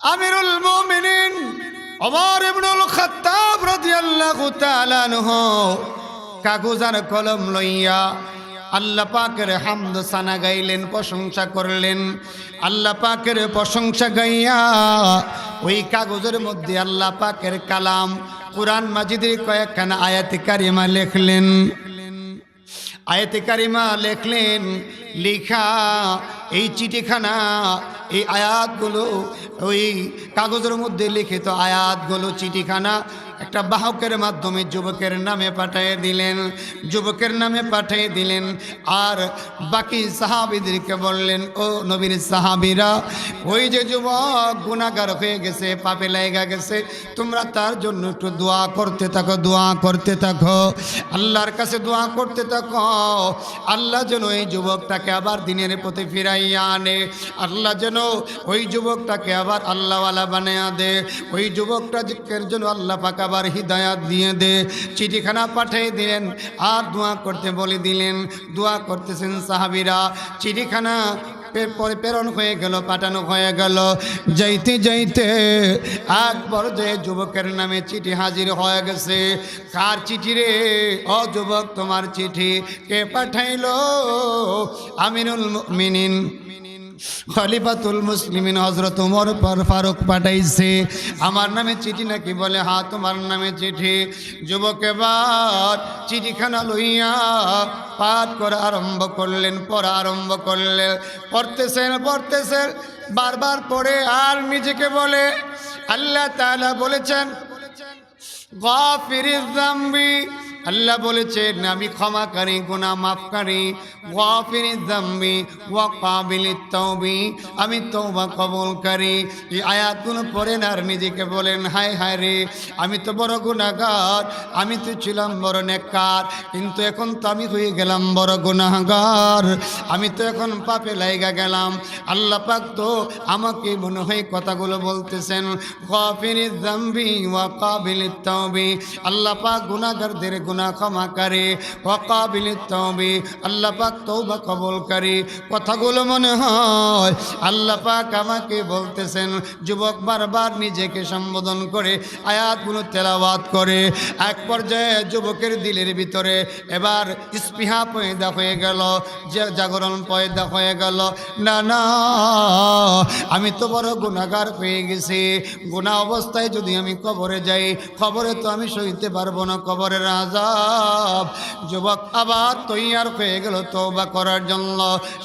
আমিরুল মুমিনিন ওমর ইবনুল খাত্তাব রাদিয়াল্লাহু তাআলা আনহু কাগজ আর কলম লইয়া আল্লাহ পাকের হামদ সানা গাইলেন, প্রশংসা করলেন। আল্লাহ পাকের প্রশংসা গাইয়া ওই কাগজের মধ্যে আল্লাহ পাকের কালাম কুরআন মাজিদের কয়েকখানা আয়াত কারিমা লিখলেন। আয়াত কারিমা লিখলেন, লিখা এই চিঠিখানা, এই আয়াতগুলো ওই কাগজের মধ্যে লিখিত আয়াতগুলো চিঠিখানা একটা বাহকের মাধ্যমে যুবকের নামে পাঠিয়ে দিলেন। যুবকের নামে পাঠিয়ে দিলেন। আর বাকি সাহাবীদেরকে বললেন, ও নবীর সাহাবীরা, ওই যে যুবক গুনাহগার হয়ে গেছে, পাপে লাগা গেছে, তোমরা তার জন্য একটু দোয়া করতে থাকো, দোয়া করতে থাকো, আল্লাহর কাছে দোয়া করতে থাকো। আল্লাহ যেন এই যুবকটাকে আবার দিনের পথে ফিরাইয়া আনে, আল্লাহ যেন ওই যুবকটাকে আবার আল্লাহওয়ালা বানাইয়া দে, ওই যুবকটার জন্য আল্লাহ পাক আবার হিদায়াত দিয়ে দে। চিঠিখানা পাঠিয়ে দিলেন আর দোয়া করতে বলে দিলেন। দোয়া করতেছেন সাহাবীরা। চিঠিখানা পরে প্রেরণ হয়ে গেল, পাঠানো হয়ে গেল। যাইতে যাইতে এক পর্যায়ে যুবকের নামে চিঠি হাজির হয়ে গেছে। কার চিঠি রে? ও যুবক, তোমার চিঠি কে পাঠাইলো? আমিরুল মুমিনিন খলিফাতুল মুসলিমিন হযরত ওমর ফারুক পাঠাইছে। আমার নামে চিঠি নাকি? বলে হ্যাঁ, তোমার নামে চিঠি। যুবক এবার চিঠিখানা লইয়া পাঠ করা আরম্ভ করলেন, পড়া আরম্ভ করলেন। পড়তেছেন বারবার পড়ে আর নিজেকে বলে, আল্লাহ তাআলা বলেছেন গাফিরিয যামবি, আল্লাহ বলেছেন আমি ক্ষমাকারী, গুনাহ মাফকারী। গাফিরিয যামবি ওয়া কাবিলিত তাওবি, আমি তওবা কবুলকারী। এই আয়াতগুলো পড়েন আর নিজেকে বলেন, হায় হায় রে, আমি তো বড় গুনাহগার, আমি তো ছিলাম বড় নেককার, কিন্তু এখন তো আমি হয়ে গেলাম বড় গুনাহগার, আমি তো এখন পাপে লাইগা গেলাম। আল্লাহ পাক তো আমাকে মনে হয় কথাগুলো বলতেছেন, গাফিরিয যামবি ওয়া কাবিলিত তাওবি, আল্লাহ পাক গুনাহগারদের গুনাহ ক্ষমা করে, ওয়া কাবিলিত তাওবি, আল্লাহ পাক তওবা কবুল করে। কথাগুলো মনে হয় আল্লাহ পাক আমাকে বলতেছেন। যুবক বারবার নিজেকে সম্বোধন করে আয়াতগুলো তেলাওয়াত করে। এক পর্যায়ে যুবকের দিলের ভিতরে এবার স্পৃহা পয়দা হয়ে গেল, জাগরণ পয়দা হয়ে গেল। না না, আমি তো বড় গুনাহগার হয়ে গেছি, গুনাহ অবস্থায় যদি আমি কবরে যাই, কবরে তো আমি সইতে পারবো না কবরের আযাব। যুবক আবার তৈয়ার হয়ে গেল তওবা করার জন্য।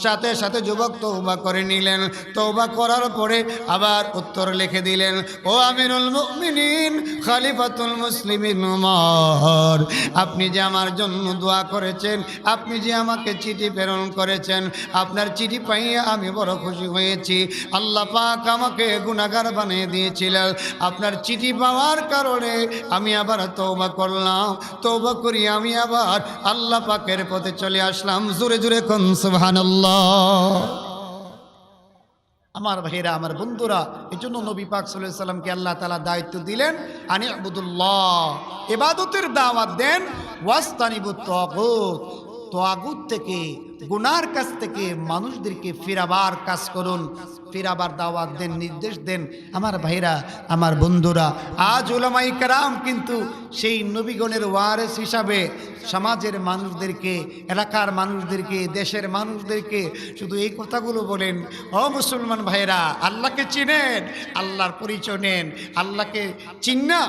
সাথে সাথে যুবক তওবা করে নিলেন। তওবা করার পরে আবার উত্তর লিখে দিলেন, ও আমিরুল মুমিনিন খলিফাতুল মুসলিমিন ওমর, আপনি যে আমার জন্য দোয়া করেছেন, আপনি যে আমাকে চিঠি প্রেরণ করেছেন, আপনার চিঠি পাইয়া আমি বড় খুশি হয়েছি। আল্লাহ পাক আমাকে গুনাহগার বানিয়ে দিয়েছিলেন, আপনার চিঠি পাওয়ার কারণে আমি আবার তওবা করলাম। তওবা করি আমি আবার আল্লাহ পাকের পথে চলে আসলাম। জোরে জোরে কোন সুবহানাল্লাহ। আমার ভাইরা, আমার বন্ধুরা, এই জন্য নবী পাক সাল্লাল্লাহু আলাইহি সাল্লামকে আল্লাহ তাআলা দায়িত্ব দিলেন, আনি ইবাদুল্লাহ, ইবাদতের দাওয়াত দেন, ওয়াস্তানিবুত তাগুত, তাগুত থেকে, গুনার কাছ থেকে মানুষদেরকে ফিরাবার কাজ করুন, ফিরাবার দাওয়াত দেন, নির্দেশ দেন। আমার ভাইরা, আমার বন্ধুরা, আজ উলামায়ে কেরাম কিন্তু সেই নবীগণের ওয়ারিস হিসাবে সমাজের মানুষদেরকে, এলাকার মানুষদেরকে, দেশের মানুষদেরকে শুধু এই কথাগুলো বলেন, ও মুসলমান ভাইরা, আল্লাহকে চিনেন, আল্লাহর পরিচয় নেন, আল্লাহকে চিন্না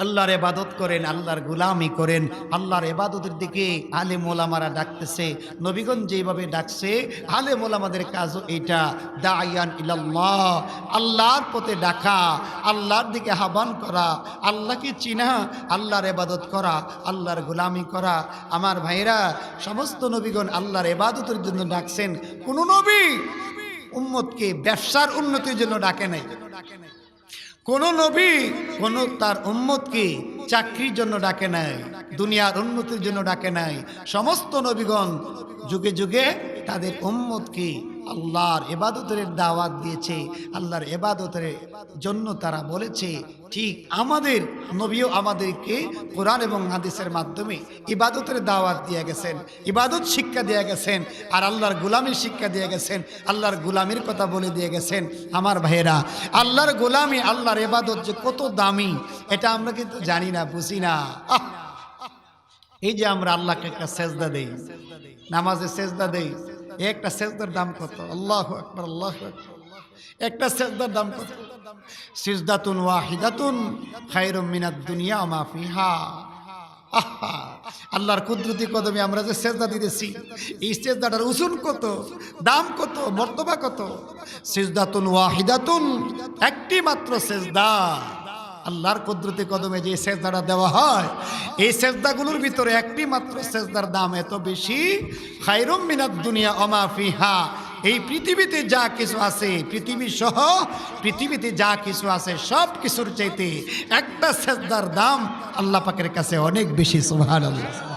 আল্লাহর ইবাদত করেন, আল্লাহর গোলামি করেন। আল্লাহর ইবাদতের দিকে আলেম ওলামারা ডাকতেছে, নবীগণ যেভাবে ডাকছে আলেম ওলামাদের কাজও এটা, দাইয়ান ইলাল্লাহ, আল্লাহর পথে ডাকা, আল্লাহর দিকে আহ্বান করা, আল্লাহকে চিনা, আল্লাহর ইবাদত করা, আল্লাহর গোলামি করা। আমার ভাইরা, সমস্ত নবীগণ আল্লাহর ইবাদতের জন্য ডাকছেন। কোন নবী উম্মতকে ব্যবসার উন্নতির জন্য ডাকে নাই। কোন নবী কোন তার উম্মতকে চাকরির জন্য ডাকে নাই, দুনিয়ার উন্নতির জন্য ডাকে নাই। সমস্ত নবীগণ যুগে যুগে তাদের উম্মতকে আল্লাহর ইবাদতের দাওয়াত দিয়েছে, আল্লাহর ইবাদতের জন্য তারা বলেছে। ঠিক আমাদের নবীও আমাদেরকে কোরআন এবং হাদিসের মাধ্যমে ইবাদতের দাওয়াত দিয়ে গেছেন, ইবাদত শিক্ষা দিয়ে গেছেন, আর আল্লাহর গোলামির শিক্ষা দিয়ে গেছেন, আল্লাহর গোলামির কথা বলে দিয়ে গেছেন। আমার ভাইয়েরা, আল্লাহর গোলামি, আল্লাহর ইবাদত যে কত দামি এটা আমরা কিন্তু জানি না, বুঝি না। এই যে আমরা আল্লাহকে একটা সেজদা দেই, নামাজে সেজদা দেই, একটা সেজদার দাম কত? আল্লাহু আকবার, আল্লাহু আকবার। একটা সেজদার দাম কত? সিজদাতুন ওয়াহিদাতুন খায়রুম মিনাদ দুনিয়া ওয়া মা ফিহা। আহা, আল্লাহর কুদরতি কদমে আমরা যে সেজদা দিতেছি, এই সেজদাটার ওজন কত, দাম কত, মর্তবা কত? সিজদাতুন ওয়াহিদাতুন, একটি মাত্র সেজদা। আল্লাহর কুদরতি কদমে যে সেজদাটা দেওয়া হয়, এই সেজদাগুলোর ভিতরে একটি মাত্র সেজদার দাম এত বেশি। খায়রুম মিনাদ দুনিয়া ওয়া মা ফিহা, এই পৃথিবীতে যা কিছু আছে, পৃথিবী সহ পৃথিবীতে যা কিছু আছে সব কিছুর চাইতে একটা সেজদার দাম আল্লাহ পাকের কাছে অনেক বেশি। সুবহানাল্লাহ।